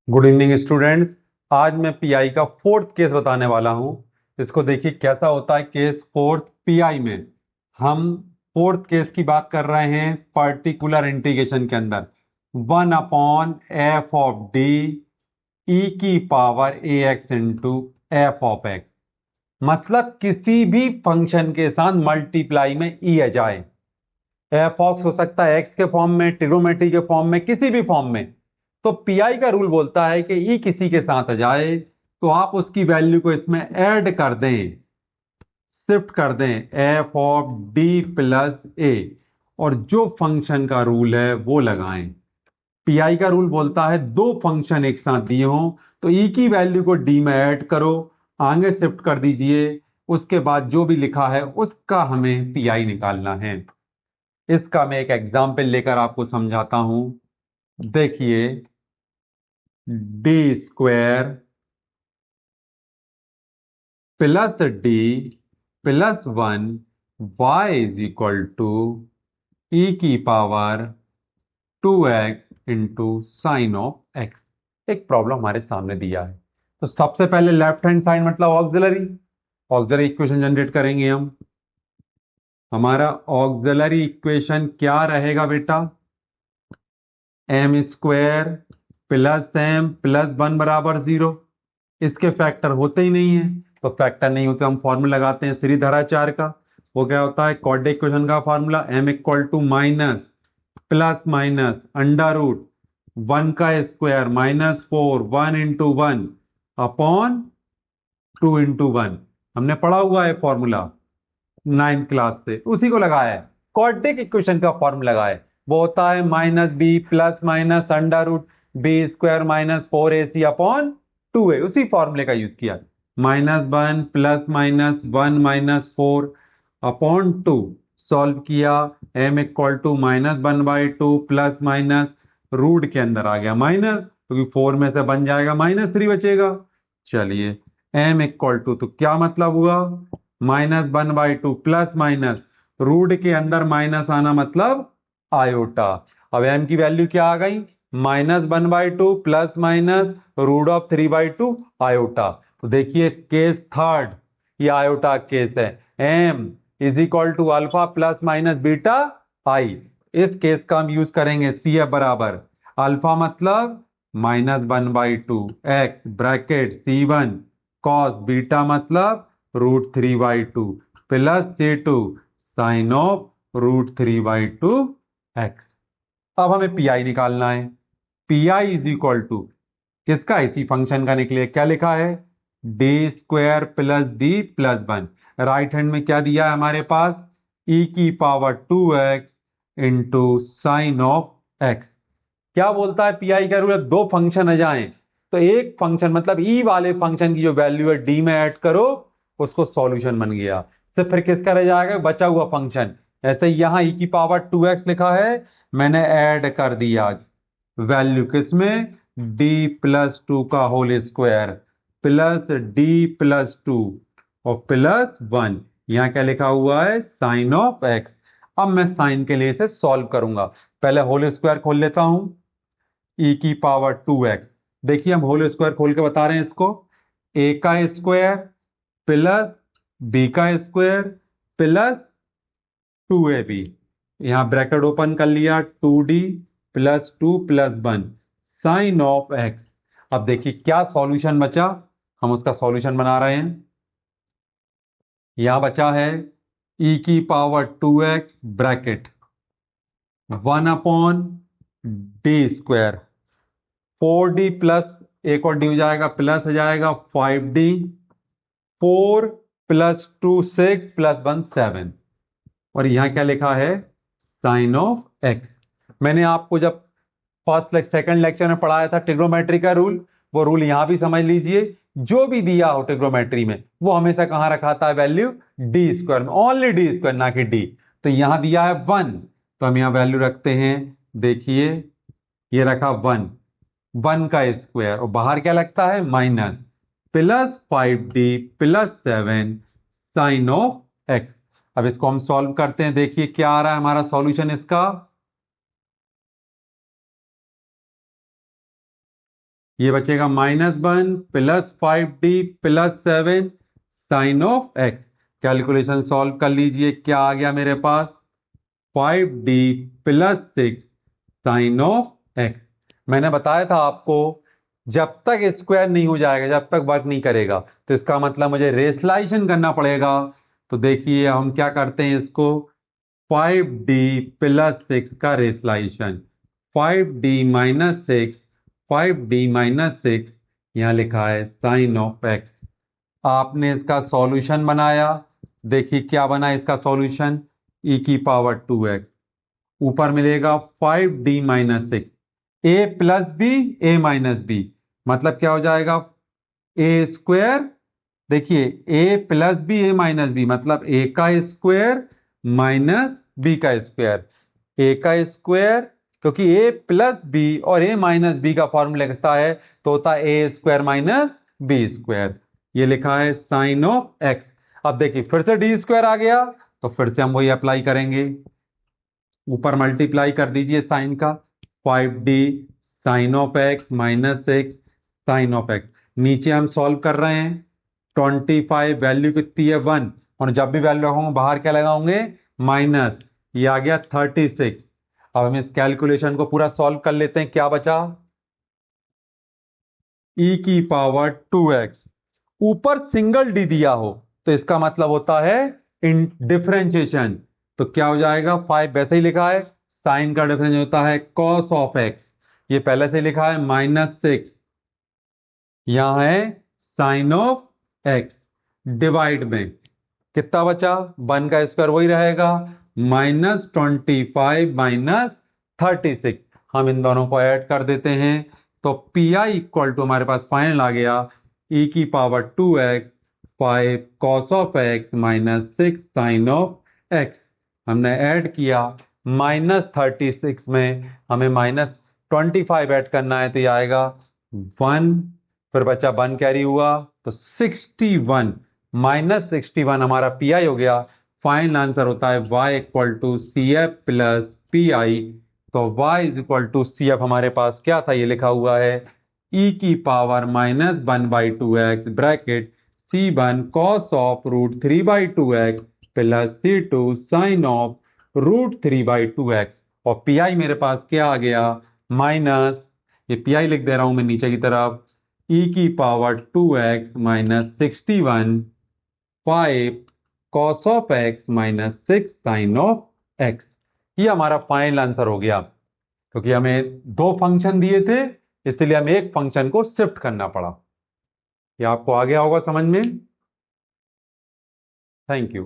Good evening students. आज मैं pi का फोर्थ केस बताने वाला हूं। इसको देखिए कैसा होता है केस फोर्थ पीआई में। हम फोर्थ केस की बात कर रहे हैं पर्टिकुलर इंटीग्रेशन के अंदर 1/f(d) e⁻x इंटू f(x)। मतलब किसी भी फंक्शन के साथ मल्टीप्लाई में ई आ जाए। f(x) हो सकता है एक्स के फॉर्म में, ट्रिग्नोमेट्री के फॉर्म में, किसी भी फॉर्म में। तो पीआई का रूल बोलता है कि ई किसी के साथ आ जाए तो आप उसकी वैल्यू को इसमें ऐड कर दें, शिफ्ट कर दें f(d + a) और जो फंक्शन का रूल है वो लगाएं। पीआई का रूल बोलता है दो फंक्शन एक साथ दिए हों तो ई की वैल्यू को डी में ऐड करो, आगे शिफ्ट कर दीजिए, उसके बाद जो भी लिखा है उसका हमें पीआई निकालना है। इसका मैं एक एग्जाम्पल लेकर आपको समझाता हूं। देखिए d² + d + 1 y = e⁻2x into sin(x)। एक प्रॉब्लम हमारे सामने दिया है तो सबसे पहले लेफ्ट हैंड साइड मतलब ऑक्सिलरी इक्वेशन जनरेट करेंगे हम। हमारा ऑक्सिलरी इक्वेशन क्या रहेगा बेटा? m² + m + 1 = 0। इसके फैक्टर होते ही नहीं है तो फैक्टर नहीं होते हम फॉर्मूला लगाते हैं श्रीधराचार्य का। वो क्या होता है? क्वाड्रेटिक इक्वेशन का formula m = minus plus minus under root 1 का स्क्वायर -4 1 × 1 अपॉन 2 × 1। हमने पढ़ा हुआ है फॉर्मूला 9th क्लास से, उसी को लगाया है। क्वाड्रेटिक इक्वेशन का फॉर्मूला लगाया वो होता है -b plus minus under root b² - 4ac upon 2a। उसी फॉर्मूले का यूज किया। -1 प्लस माइनस 1 - 4 अपॉन 2 सॉल्व किया। m = -1/2 प्लस माइनस रूट के अंदर आ गया माइनस, क्योंकि 4 में से बन जाएगा -3 बचेगा। चलिए m = तो क्या मतलब हुआ? -1/2 प्लस माइनस रूट के अंदर माइनस आना मतलब आयोटा। अब m की वैल्यू क्या आ गई? -1/2 प्लस माइनस √3/2 आयोटा। तो देखिए केस थर्ड, ये आयोटा केस है। m = alpha plus minus beta i. इस केस का हम यूज करेंगे CF बराबर अल्फा मतलब -1/2 x bracket C1 cos beta मतलब √3/2 plus C2 sin of √3/2 x। अब हमें पीआई निकालना है। पीआई = किसका? इसी फंक्शन का निकले। क्या लिखा है? d² + d + 1। राइट हैंड में क्या दिया है हमारे पास? e⁻2x into sine of x। क्या बोलता है पीआई का रूल? दो फंक्शन आ जाएं तो एक फंक्शन मतलब ई वाले फंक्शन की जो वैल्यू है डी में ऐड करो, उसको सॉल्यूशन बन गया। तो फिर किसका रह जाएगा? बचा हुआ फंक्शन। ऐसे यहां e⁻2x लिखा है, मैंने ऐड कर दिया वैल्यू किसमें? d + 2 का होल स्क्वायर प्लस d + 2 और प्लस 1। यहां क्या लिखा हुआ है? Sine of x। अब मैं साइन के लिए इसे सॉल्व करूंगा। पहले होल स्क्वायर खोल लेता हूं। e⁻2x। देखिए हम होल स्क्वायर खोल के बता रहे हैं इसको। a का स्क्वायर प्लस b का स्क्वायर प्लस 2ab। यहां ब्रैकेट ओपन कर लिया 2d + 2 + 1 साइन ऑफ x। अब देखिए क्या सॉल्यूशन बचा, हम उसका सॉल्यूशन बना रहे हैं। यहां बचा है e⁻2x bracket 1/d²। 4d plus एक और डी हो जाएगा, प्लस हो जाएगा 5d। 4 + 2 6 + 1 7। और यहां क्या लिखा है? Sine of x। मैंने आपको जब सेकंड लेक्चर में पढ़ाया था ट्रिग्नोमेट्री का रूल, वो रूल यहां भी समझ लीजिए। जो भी दिया हो ट्रिग्नोमेट्री में वो हमेशा कहां रखा था? वैल्यू d² में, ओनली d², ना कि d। तो यहां दिया है 1 तो हम यहां वैल्यू रखते हैं। देखिए ये रखा 1 का स्क्वायर और बाहर क्या लगता है? Minus plus 5d + 7 sine of x। अब इसको हम सॉल्व करते हैं। देखिए क्या आ रहा है हमारा सॉल्यूशन इसका? ये बचेगा -1 plus 5d plus 7 sine of x. Calculation solve कर लीजिए, क्या आ गया मेरे पास 5d plus 6 sine of x. मैंने बताया था आपको जब तक स्क्वायर नहीं हो जाएगा, जब तक वर्क नहीं करेगा, तो इसका मतलब मुझे रेशलाइजेशन करना पड़ेगा। तो देखिए हम क्या करते हैं इसको, 5d प्लस 6 का रेशलाइजेशन, 5d माइनस 6, 5d माइनस 6 यहां लिखा है साइन ऑफ एक्स। आपने इसका सॉल्यूशन बनाया, देखिए क्या बना इसका सॉल्यूशन, e की पावर 2x, ऊपर मिलेगा 5d माइनस 6, ए प्लस बी ए माइनस बी, मतलब क्या हो जाएगा ए स्क्वायर, देखिए ए प्लस बी ए माइनस बी मतलब ए का स्क्वायर माइनस बी का स्क्वायर, ए का स्क्वायर, क्योंकि ए प्लस बी और ए माइनस बी का फॉर्मूला लिखता है तो होता है ए स्क्वायर माइनस बी स्क्वायर। ये लिखा है साइन ऑफ एक्स। अब देखिए फिर से डी स्क्वायर आ गया, तो फिर से हम वही अप्लाई करेंगे, ऊपर मल्टीप्लाई कर दीजिए साइन का, 5d sine of x minus 6 sine of x. नीचे हम सॉल्व कर रहे हैं, 25 वैल्यू कितनी है 1, और जब भी वैल्यू लगाऊंगा बाहर क्या लगाओगे माइनस, ये आ गया 36। अब हम इस कैलकुलेशन को पूरा सॉल्व कर लेते हैं, क्या बचा e की पावर 2x, ऊपर सिंगल डी दिया हो तो इसका मतलब होता है इन डिफरेंशिएशन, तो क्या हो जाएगा 5 वैसे ही लिखा है, साइन का डिफरेंस होता है कॉस ऑफ एक्स, ये पहले से लिखा है -6, यहां है साइन ऑफ एक्स, डिवाइड में कितना बचा 1 का स्क्वायर वही रहेगा, -25 माइनस 36, हम इन दोनों को ऐड कर देते हैं, तो पी आई इक्वल टू हमारे पास फाइनल आ गया e की power 2x 5 cos of x minus 6 sine of x. हमने ऐड किया, -36 में हमें -25 ऐड करना है, तो ये आएगा 1, फिर बचा 1 कैरी हुआ तो 61, -61 हमारा पी आई हो गया। फाइनल आंसर होता है y equal to C F plus P I, तो y is equal to C F हमारे पास क्या था, ये लिखा हुआ है e की power -1/2x bracket c1 cos of √3/2x plus c2 sine of √3/2x, और पी मेरे पास क्या आ गया माइनस, ये पी लिख दे रहा हूं मैं नीचे की तरफ, e की power 2x minus 61 5 cos of x minus 6 sine of x. ये हमारा फाइनल आंसर हो गया, क्योंकि हमें 2 फंक्शन दिए थे इसलिए हमें एक फंक्शन को शिफ्ट करना पड़ा। ये आपको आ गया होगा समझ में। Thank you.